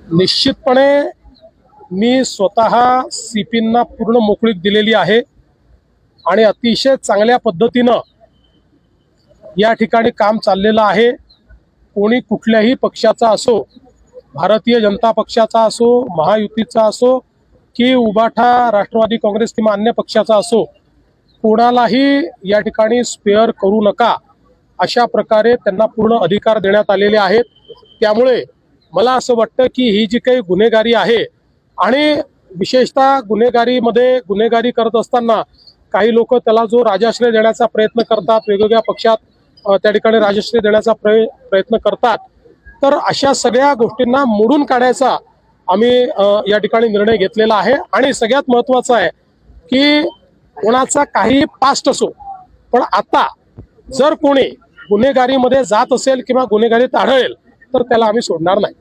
निश्चितपणे मी स्वतः सीपींना पूर्ण मोकळीक दिलेली आहे आणि अतिशय चांगल्या पद्धतीनं या ठिकाणी काम चाललेलं आहे। कोणी कुठल्याही पक्षाचा असो, भारतीय जनता पक्षाचा असो, महायुतीचा असो की उबाठा राष्ट्रवादी काँग्रेस किंवा अन्य पक्षाचा असो, कोणालाही या ठिकाणी स्पेअर करू नका अशा प्रकारे त्यांना पूर्ण अधिकार देण्यात आलेले आहेत। त्यामुळे मला असं वाटतं की ही जी काही गुन्हेगारी आहे आणि विशेषतः गुन्हेगारी करत असताना काही लोक त्याला जो राजाश्रय देण्याचा प्रयत्न करतात, वेगवेगळ्या पक्षात त्या ठिकाणी राजाश्रय देण्याचा प्रयत्न करतात, तर अशा सगळ्या गोष्टींना मोडून काढायचा आम्ही या ठिकाणी निर्णय घेतलेला आहे। आणि सगळ्यात महत्त्वाचं आहे की कोणाचा काही पास्ट असो, पण आता जर कोणी गुन्हेगारीमध्ये जात असेल किंवा गुन्हेगारीत आढळेल तर त्याला आम्ही सोडणार नाही।